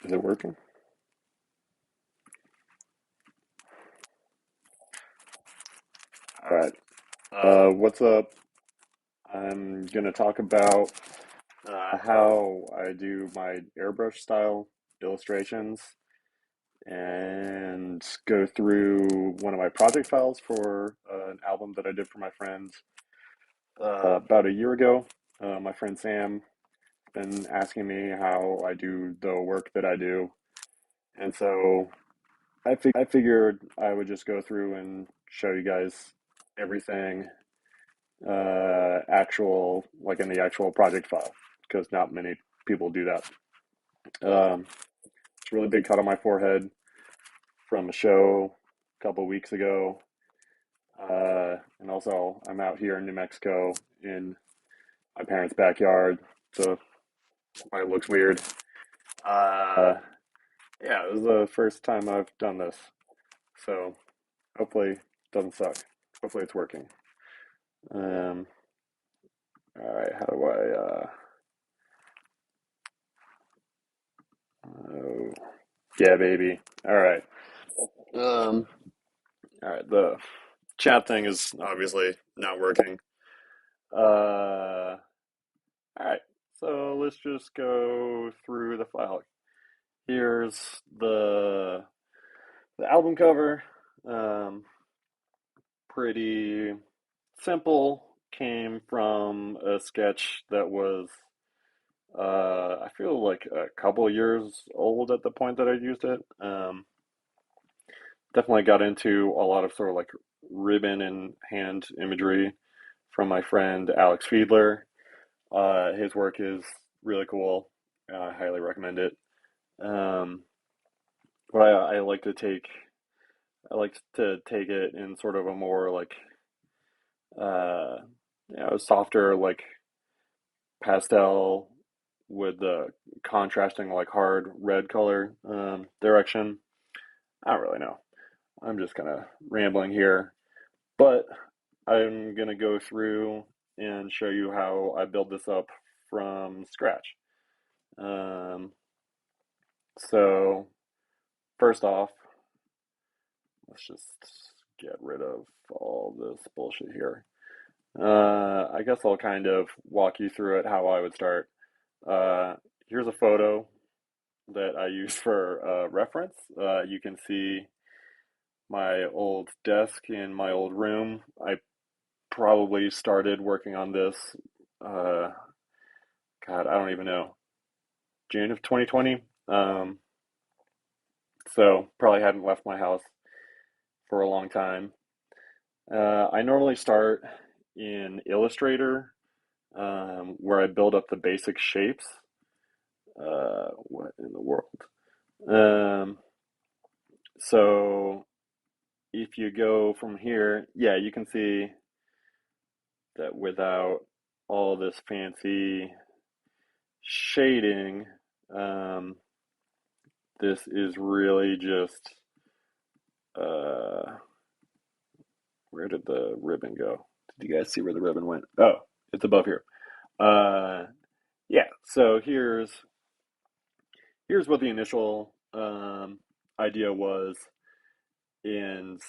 Is it working? All right. What's up? I'm gonna talk about how I do my airbrush style illustrations and go through one of my project files for an album that I did for my friend about a year ago. My friend Sam been asking me how I do the work that I do, and so I figured I would just go through and show you guys everything actual like in the actual project file because not many people do that. It's a really big cut on my forehead from a show a couple weeks ago, and also I'm out here in New Mexico in my parents' backyard, so it probably looks weird. Uh, yeah, this is the first time I've done this, so hopefully it doesn't suck. Hopefully it's working. Um, all right, how do oh, yeah, baby. All right. Um, all right. The chat thing is obviously not working. All right. So let's just go through the file. Here's the album cover. Um, Pretty simple. Came from a sketch that was I feel like a couple years old at the point that I used it. Definitely got into a lot of sort of like ribbon and hand imagery from my friend Alex Fiedler. His work is really cool. I highly recommend it. Um, but I like to take it in sort of a more like uh, softer like pastel with the contrasting like hard red color direction. I don't really know. I'm just kind of rambling here, but I'm gonna go through and show you how I build this up from scratch. Um, so first off, let's just get rid of all this bullshit here. I guess I'll kind of walk you through it how I would start. Uh, Here's a photo that I use for reference. You can see my old desk in my old room. I probably started working on this, uh, God, I don't even know, June of 2020. So probably hadn't left my house for a long time. I normally start in Illustrator, where I build up the basic shapes. What in the world? Um, so if you go from here, yeah, you can see that without all this fancy shading, um, this is really just, uh, where did the ribbon go? Did you guys see where the ribbon went? Oh, it's above here. Uh, yeah, so here's what the initial idea was, and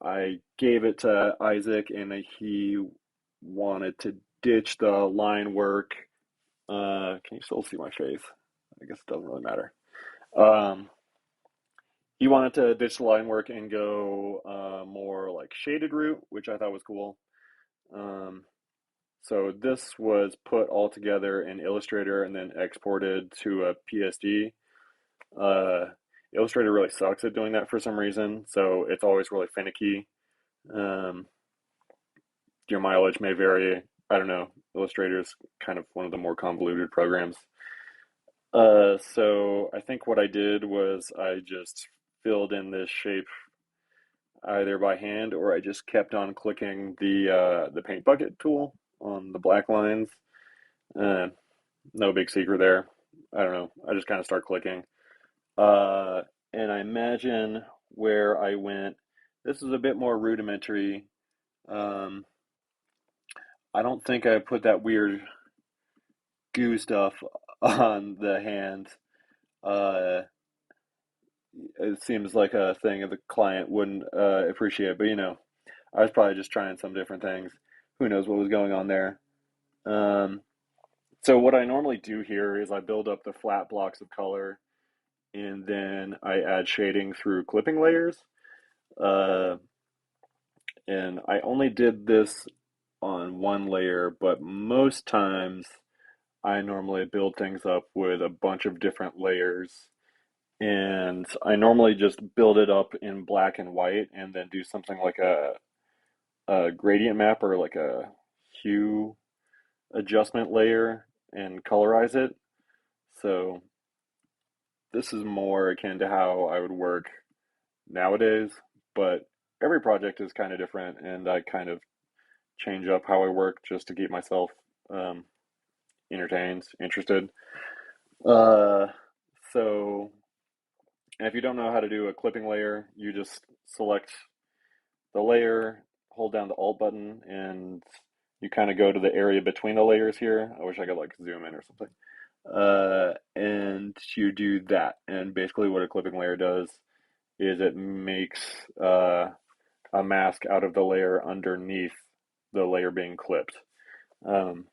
I gave it to Isaac, and he wanted to ditch the line work. Can you still see my face? I guess it doesn't really matter. Um, he wanted to ditch the line work and go more like shaded route, which I thought was cool. Um, so this was put all together in Illustrator and then exported to a PSD. Uh, Illustrator really sucks at doing that for some reason, so it's always really finicky. Um, your mileage may vary. I don't know. Illustrator is kind of one of the more convoluted programs. So I think what I did was I just filled in this shape either by hand or I just kept on clicking the paint bucket tool on the black lines. Uh, no big secret there. I don't know. I just kind of start clicking. Uh, and I imagine where I went. This is a bit more rudimentary. Um, I don't think I put that weird goo stuff on the hand. Uh, it seems like a thing the client wouldn't appreciate, but I was probably just trying some different things. Who knows what was going on there? Um, so what I normally do here is I build up the flat blocks of color and then I add shading through clipping layers. Uh, and I only did this on one layer, but most times I normally build things up with a bunch of different layers. And I normally just build it up in black and white and then do something like a gradient map or like a hue adjustment layer and colorize it. So this is more akin to how I would work nowadays, but every project is kind of different and I kind of change up how I work just to keep myself um, entertained, interested. Uh, so if you don't know how to do a clipping layer, you just select the layer, hold down the Alt button, and you kind of go to the area between the layers here. I wish I could like zoom in or something. And you do that. And basically, what a clipping layer does is it makes a mask out of the layer underneath the layer being clipped. Um,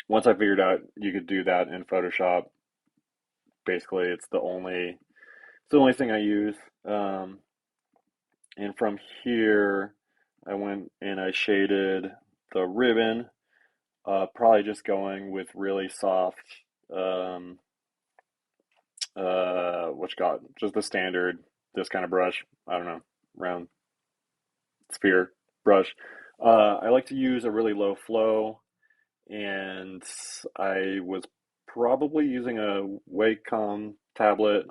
Once I figured out you could do that in Photoshop, basically it's the only thing I use. Um, and from here, I went and I shaded the ribbon. Probably just going with really soft, um, what you got, just the standard, this kind of brush. I don't know, round sphere brush. I like to use a really low flow, and I was probably using a Wacom tablet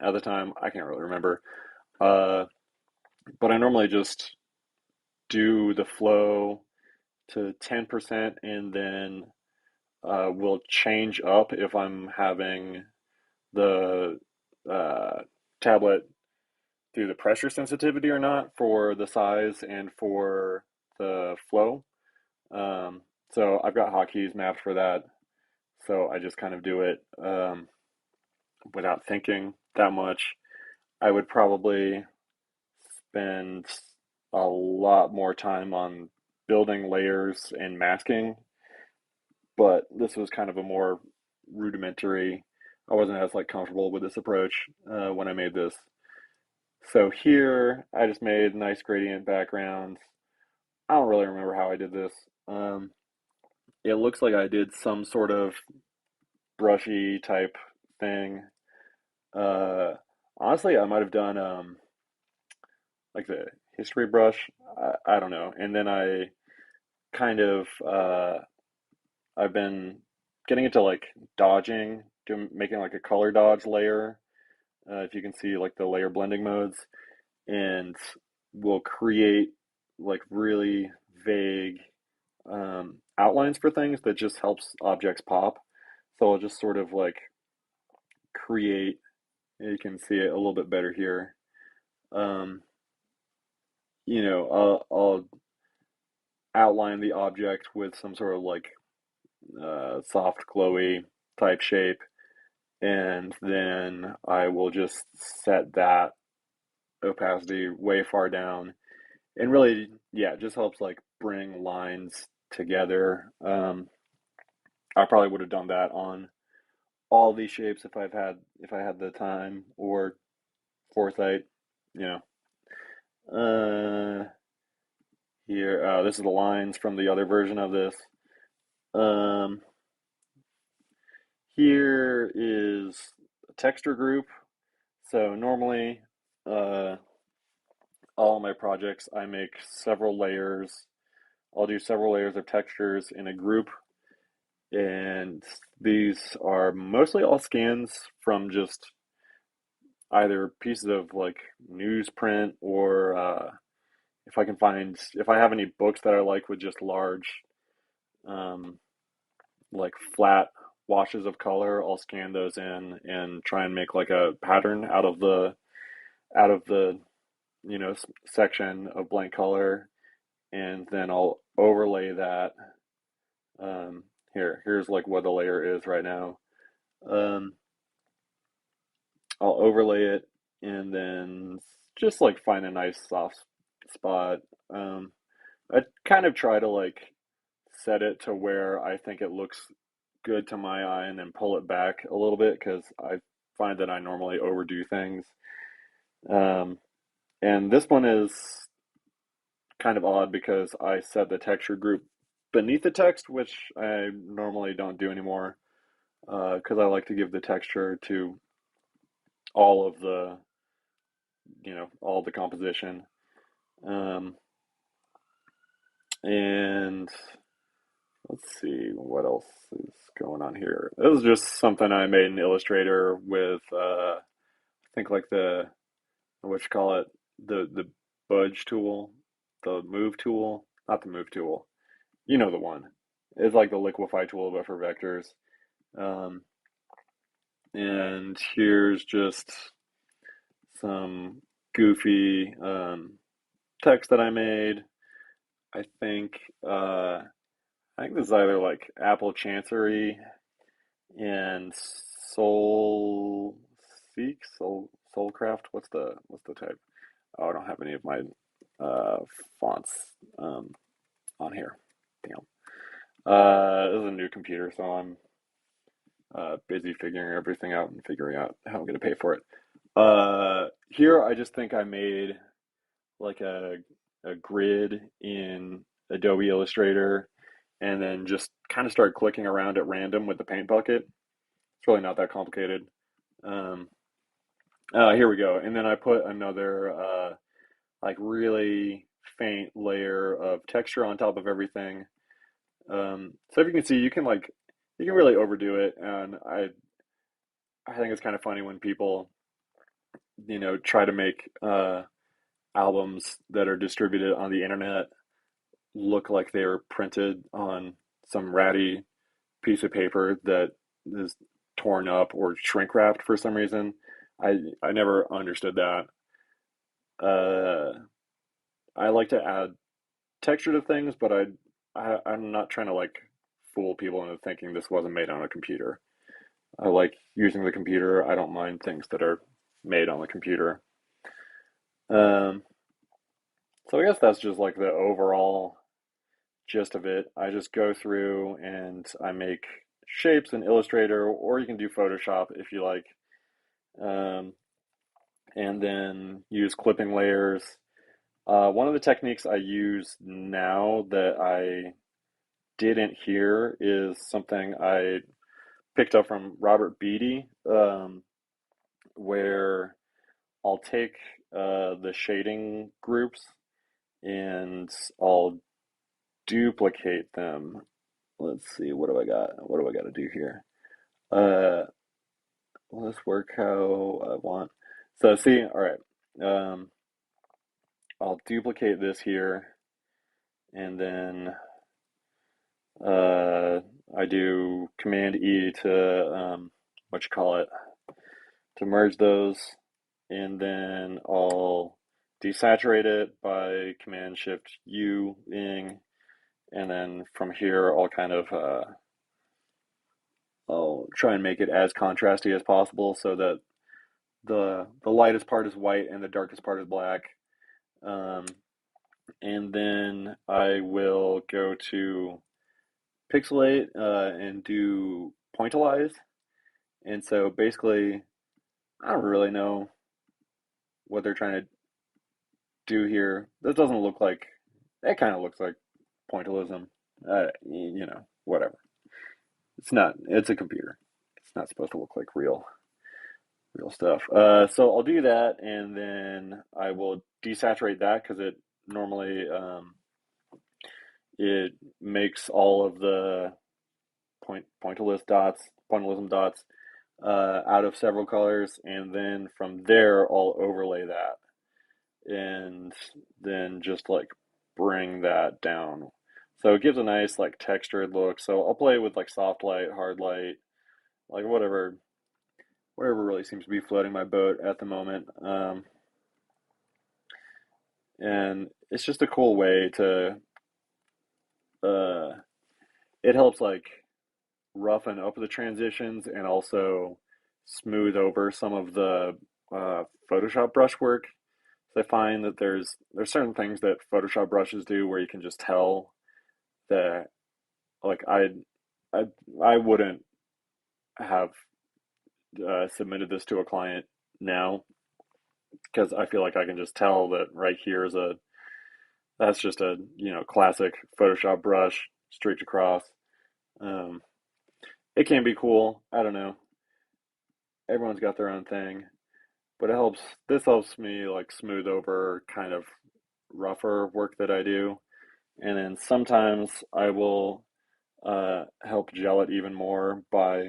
at the time. I can't really remember. Uh, but I normally just do the flow to 10% and then will change up if I'm having the uh, tablet do the pressure sensitivity or not for the size and for the flow. Um, so I've got hotkeys mapped for that. So I just kind of do it without thinking that much. I would probably spend a lot more time on building layers and masking, but this was kind of a more rudimentary. I wasn't as like comfortable with this approach when I made this. So here I just made nice gradient backgrounds. I don't really remember how I did this. Um, it looks like I did some sort of brushy type thing. Uh, Honestly, I might have done like the history brush. I don't know. And then I kind of I've been getting into like dodging, making like a color dodge layer. If you can see like the layer blending modes, and we'll create like really vague outlines for things that just helps objects pop. So I'll just sort of like create. You can see it a little bit better here. Um, I'll outline the object with some sort of like soft, glowy type shape, and then I will just set that opacity way far down. And really, yeah, it just helps like bring lines together. I probably would have done that on all these shapes if I had the time or foresight, you know. Uh, Here, this is the lines from the other version of this. Um, Here is a texture group. So normally, uh, all my projects, I make several layers. I'll do several layers of textures in a group, and these are mostly all scans from just either pieces of like newsprint or if I have any books that I like with just large, um, like flat washes of color, I'll scan those in and try and make like a pattern out of the section of blank color, and then I'll overlay that. Here's like what the layer is right now. Um, I'll overlay it and then just like find a nice soft spot. Um, I kind of try to like set it to where I think it looks good to my eye and then pull it back a little bit because I find that I normally overdo things. Um, and this one is kind of odd because I set the texture group beneath the text, which I normally don't do anymore because I like to give the texture to all of the, all the composition. Um, and let's see what else is going on here. This is just something I made in Illustrator with, I think like what you call it, the budge tool, the move tool, not the move tool. You know the one. It's like the liquify tool, but for vectors. Um, and here's just some goofy text that I made. I think uh, I think this is either like Apple Chancery and Soul Seek, Soulcraft. What's the type? Oh, I don't have any of my uh, fonts um, on here. Damn. This is a new computer, so I'm busy figuring everything out and figuring out how I'm going to pay for it. Here, I just think I made like a grid in Adobe Illustrator and then just kind of start clicking around at random with the paint bucket. It's really not that complicated. Um, Here we go. And then I put another like really faint layer of texture on top of everything. So if you can see, you can really overdo it, and I think it's kind of funny when people try to make albums that are distributed on the internet look like they were printed on some ratty piece of paper that is torn up or shrink wrapped for some reason. I never understood that. Uh, I like to add texture to things, but I'm not trying to like fool people into thinking this wasn't made on a computer. I like using the computer. I don't mind things that are made on the computer. Um, so I guess that's just like the overall gist of it. I just go through and I make shapes in Illustrator, or you can do Photoshop if you like, um, and then use clipping layers. One of the techniques I use now that I didn't hear is something I picked up from Robert Beatty, where I'll take the shading groups and I'll duplicate them. Let's see, what do I got? What do I got to do here? Uh, will this work how I want? So see, all right. I'll duplicate this here, and then uh, I do Command E to what you call it to merge those, and then I'll desaturate it by Command Shift U ing, and then from here I'll try and make it as contrasty as possible so that the lightest part is white and the darkest part is black. Um, and then I will go to pixelate and do pointillize. And so basically, I don't really know what they're trying to do here. This doesn't look like, it kind of looks like pointillism. Whatever. It's not, it's a computer. It's not supposed to look like real stuff. So I'll do that and then I will desaturate that because it normally it makes all of the pointillism dots out of several colors, and then from there I'll overlay that and then just like bring that down. So it gives a nice like textured look. So I'll play with like soft light, hard light, like whatever really seems to be floating my boat at the moment. And it's just a cool way to uh, it helps like roughen up the transitions and also smooth over some of the Photoshop brush work. So I find that there's certain things that Photoshop brushes do where you can just tell that like I I wouldn't have submitted this to a client now because I feel like I can just tell that right here is a that's just a classic Photoshop brush streaked across. Um, it can be cool. I don't know. Everyone's got their own thing, but it helps. This helps me like smooth over kind of rougher work that I do, and then sometimes I will help gel it even more by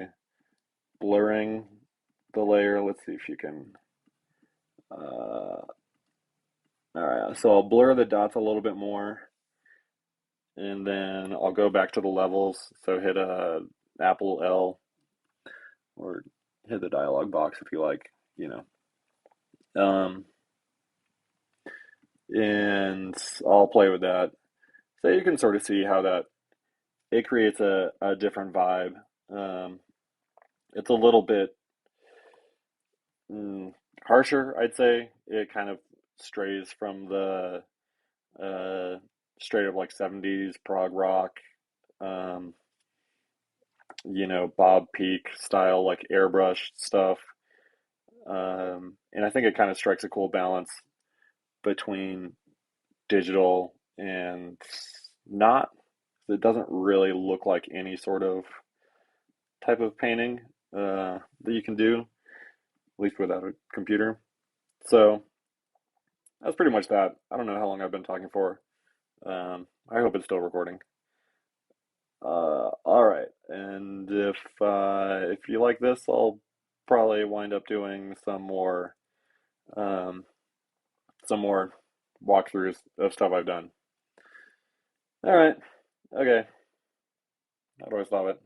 blurring the layer. Let's see if you can. All right, so I'll blur the dots a little bit more, and then I'll go back to the levels. So hit Apple L or hit the dialog box if you like, you know. And I'll play with that. So you can sort of see how that it creates a different vibe. Um, it's a little bit mm, harsher, I'd say. It kind of strays from the uh, straight up like 70s prog rock, um, Bob Peak style, like airbrush stuff. And I think it kind of strikes a cool balance between digital and not. It doesn't really look like any sort of type of painting that you can do, at least without a computer. So that's pretty much that. I don't know how long I've been talking for. I hope it's still recording. All right, and if you like this, I'll probably wind up doing um, some more walkthroughs of stuff I've done. All right, okay. How do I stop it?